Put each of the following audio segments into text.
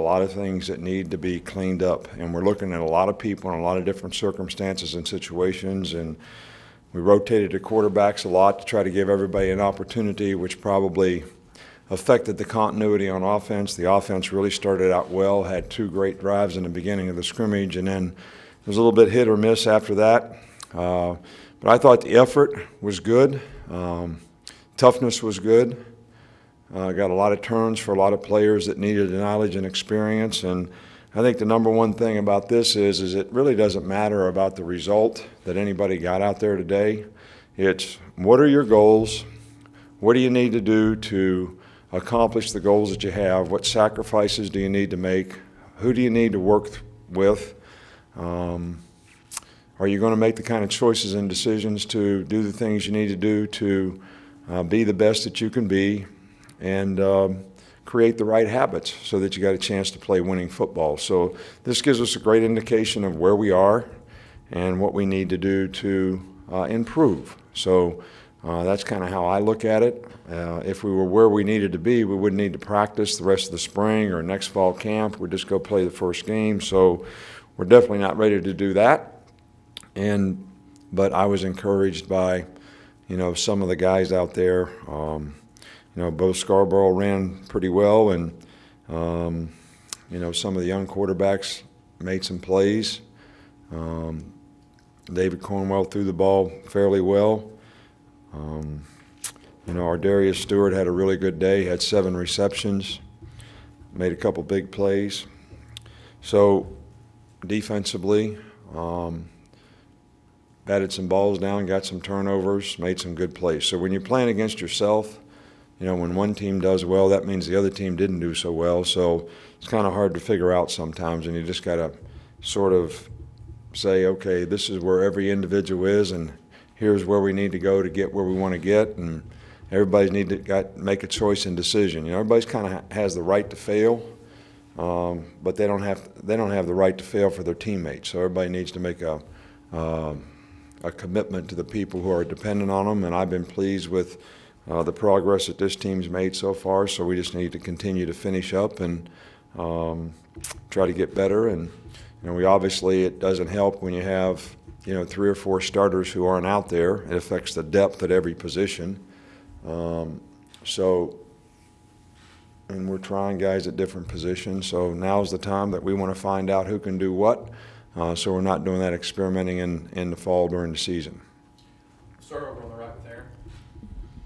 lot of things that need to be cleaned up, and we're looking at a lot of people in a lot of different circumstances and situations, and we rotated the quarterbacks a lot to try to give everybody an opportunity, which probably affected the continuity on offense. The offense really started out well, had 2 great drives in the beginning of the scrimmage, and then it was a little bit hit or miss after that. But I thought the effort was good. Toughness was good. Got a lot of turns for a lot of players that needed the knowledge and experience. And I think the number one thing about this is it really doesn't matter about the result that anybody got out there today. It's what are your goals? What do you need to do to accomplish the goals that you have? What sacrifices do you need to make? Who do you need to work with? Are you going to make the kind of choices and decisions to do the things you need to do to be the best that you can be and create the right habits so that you got a chance to play winning football? So this gives us a great indication of where we are and what we need to do to improve. So that's kind of how I look at it. If we were where we needed to be, we wouldn't need to practice the rest of the spring or next fall camp. We'd just go play the first game. So we're definitely not ready to do that. But I was encouraged by, some of the guys out there. Bo Scarborough ran pretty well, and some of the young quarterbacks made some plays. David Cornwell threw the ball fairly well. Our Darius Stewart had a really good day, had 7 receptions, made a couple big plays. So defensively, batted some balls down, got some turnovers, made some good plays. So when you're playing against yourself, when one team does well, that means the other team didn't do so well. So it's kind of hard to figure out sometimes, and you just got to sort of say, okay, this is where every individual is, and here's where we need to go to get where we want to get, and everybody need to make a choice and decision. Everybody's kind of has the right to fail, but they don't have the right to fail for their teammates. So everybody needs to make a commitment to the people who are dependent on them, and I've been pleased with the progress that this team's made so far. So we just need to continue to finish up and try to get better. And we obviously, it doesn't help when you have 3 or 4 starters who aren't out there. It affects the depth at every position. And we're trying guys at different positions. So now's the time that we want to find out who can do what. So we're not doing that experimenting in the fall during the season. Start over on the right with Aaron.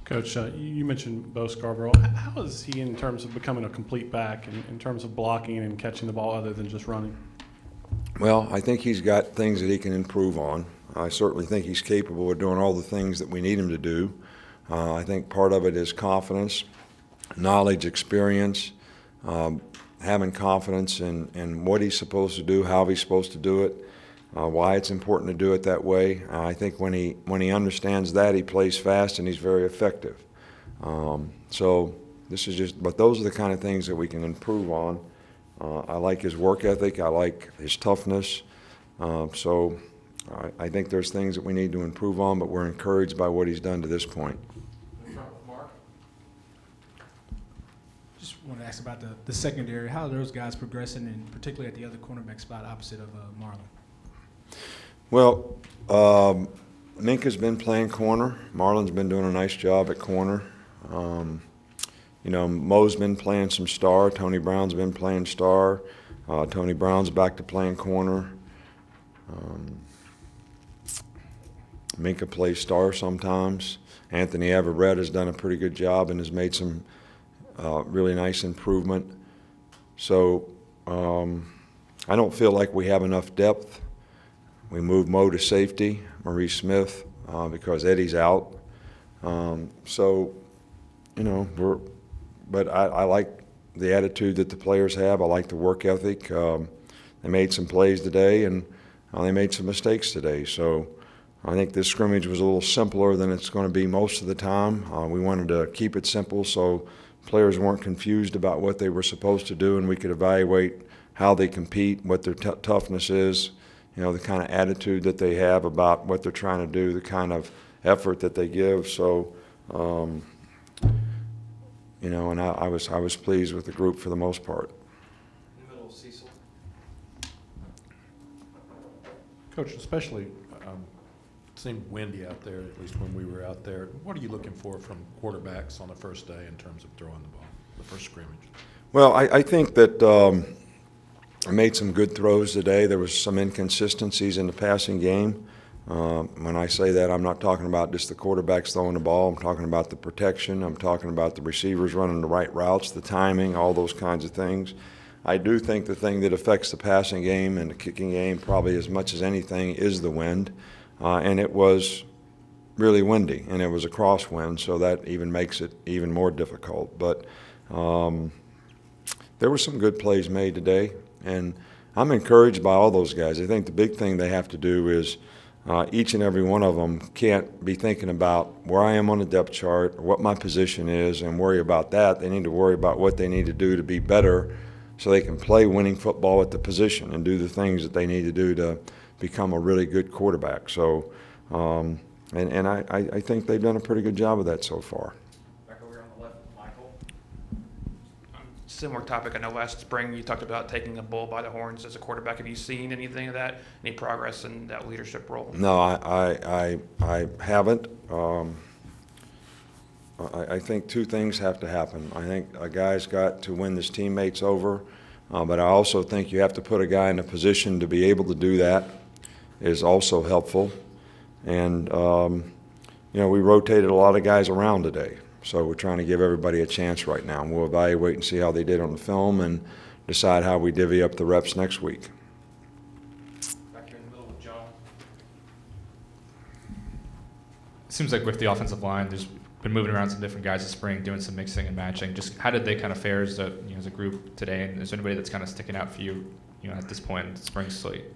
Coach, you mentioned Bo Scarborough. How is he in terms of becoming a complete back, in terms of blocking and catching the ball other than just running? Well, I think he's got things that he can improve on. I certainly think he's capable of doing all the things that we need him to do. I think part of it is confidence, knowledge, experience, having confidence in what he's supposed to do, how he's supposed to do it, why it's important to do it that way. I think when he understands that, he plays fast and he's very effective. So this is but those are the kind of things that we can improve on. I like his work ethic. I like his toughness. So I think there's things that we need to improve on, but we're encouraged by what he's done to this point. Just want to ask about the secondary. How are those guys progressing, and particularly at the other cornerback spot opposite of Marlon? Well, Minka's been playing corner. Marlon's been doing a nice job at corner. Mo's been playing some star. Tony Brown's been playing star. Tony Brown's back to playing corner. Minka plays star sometimes. Anthony Averett has done a pretty good job and has made some really nice improvement. So I don't feel like we have enough depth. We moved Mo to safety, Maurice Smith, because Eddie's out. But I like the attitude that the players have. I like the work ethic. They made some plays today, and they made some mistakes today. So I think this scrimmage was a little simpler than it's going to be most of the time. We wanted to keep it simple so players weren't confused about what they were supposed to do, and we could evaluate how they compete, what their toughness is, the kind of attitude that they have about what they're trying to do, the kind of effort that they give. So, and I was pleased with the group for the most part. In the middle Little Cecil. Coach, especially, it seemed windy out there, at least when we were out there. What are you looking for from quarterbacks on the first day in terms of throwing the ball, the first scrimmage? Well, I think that I made some good throws today. There was some inconsistencies in the passing game. When I say that, I'm not talking about just the quarterbacks throwing the ball. I'm talking about the protection. I'm talking about the receivers running the right routes, the timing, all those kinds of things. I do think the thing that affects the passing game and the kicking game probably as much as anything is the wind. And it was really windy, and it was a crosswind, so that even makes it even more difficult. But there were some good plays made today, and I'm encouraged by all those guys. I think the big thing they have to do is each and every one of them can't be thinking about where I am on the depth chart or what my position is and worry about that. They need to worry about what they need to do to be better so they can play winning football at the position and do the things that they need to do to become a really good quarterback. So, I think they've done a pretty good job of that so far. Back over here on the left, Michael. Similar topic. I know last spring you talked about taking a bull by the horns as a quarterback. Have you seen anything of that? Any progress in that leadership role? No, I haven't. I think two things have to happen. I think a guy's got to win his teammates over, but I also think you have to put a guy in a position to be able to do that is also helpful. And, we rotated a lot of guys around today. So we're trying to give everybody a chance right now. And we'll evaluate and see how they did on the film and decide how we divvy up the reps next week. Back here in the middle with John. It seems like with the offensive line, there's been moving around some different guys this spring, doing some mixing and matching. Just how did they kind of fare as a group today? And is there anybody that's kind of sticking out for you, at this point in the spring slate?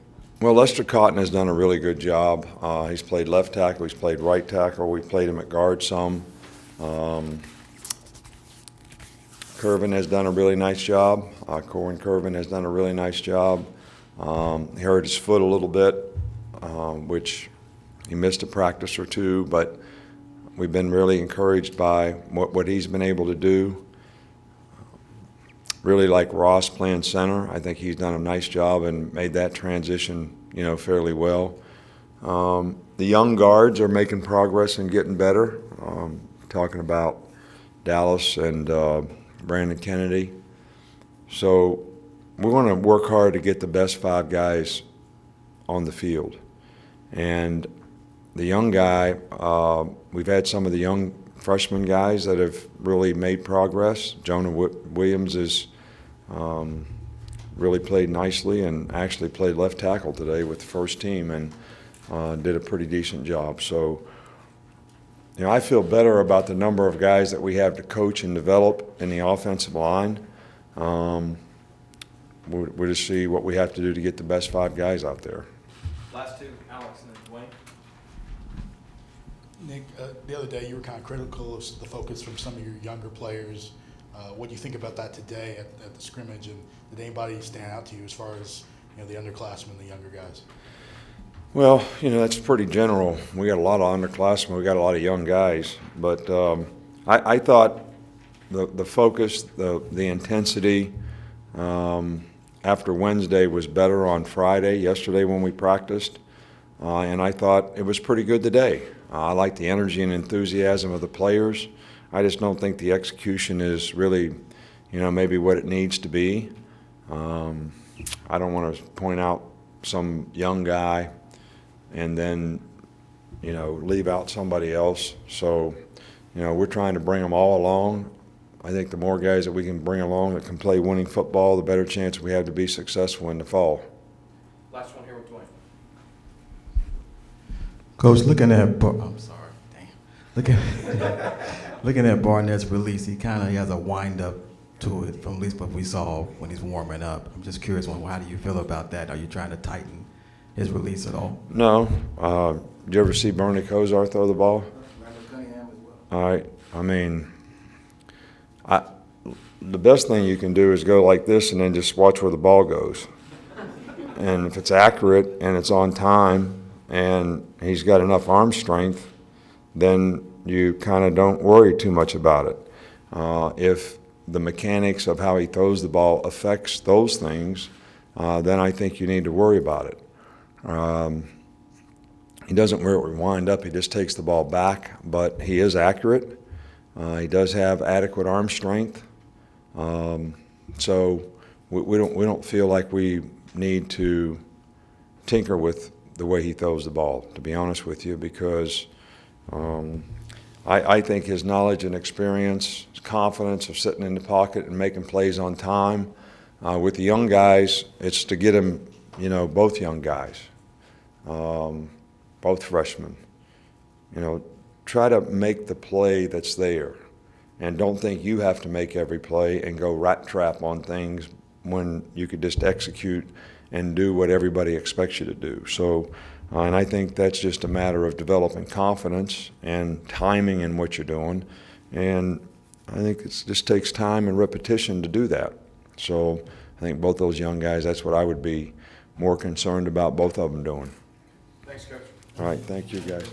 Well, Lester Cotton has done a really good job. He's played left tackle, he's played right tackle, we played him at guard some. Curvin has done a really nice job. Corin Curvin has done a really nice job. He hurt his foot a little bit, which he missed a practice or two, but we've been really encouraged by what he's been able to do. Really like Ross playing center. I think he's done a nice job and made that transition, fairly well. The young guards are making progress and getting better. Talking about Dallas and Brandon Kennedy. So we're going to work hard to get the best 5 guys on the field. And the young guy, we've had some of the young freshman guys that have really made progress. Jonah Williams has really played nicely and actually played left tackle today with the first team and did a pretty decent job. So, I feel better about the number of guys that we have to coach and develop in the offensive line. We'll just see what we have to do to get the best 5 guys out there. Last two, Alex and then Dwayne. Nick, the other day you were kind of critical of the focus from some of your younger players. What do you think about that today at the scrimmage, and did anybody stand out to you as far as the underclassmen, the younger guys? Well, that's pretty general. We got a lot of underclassmen, we got a lot of young guys, but I thought the focus, the intensity after Wednesday was better on Friday, yesterday when we practiced, and I thought it was pretty good today. I like the energy and enthusiasm of the players. I just don't think the execution is really, maybe what it needs to be. I don't want to point out some young guy and then, leave out somebody else. So, we're trying to bring them all along. I think the more guys that we can bring along that can play winning football, the better chance we have to be successful in the fall. Last one here with Dwayne. Coach, looking at looking at Barnett's release, he has a wind up to it from at least what we saw when he's warming up. I'm just curious, how do you feel about that? Are you trying to tighten his release at all? No. Did you ever see Bernie Kosar throw the ball? All right. The best thing you can do is go like this and then just watch where the ball goes. And if it's accurate and it's on time and he's got enough arm strength, then you kind of don't worry too much about it. If the mechanics of how he throws the ball affects those things, then I think you need to worry about it. He doesn't wind up, he just takes the ball back, but he is accurate. He does have adequate arm strength. So we don't feel like we need to tinker with the way he throws the ball, to be honest with you, because I think his knowledge and experience, his confidence of sitting in the pocket and making plays on time, with the young guys, it's to get him, both young guys, both freshmen, try to make the play that's there. And don't think you have to make every play and go rat trap on things when you could just execute and do what everybody expects you to do. So, and I think that's just a matter of developing confidence and timing in what you're doing. And I think it just takes time and repetition to do that. So I think both those young guys, that's what I would be more concerned about both of them doing. Thanks, Coach. All right, thank you, guys.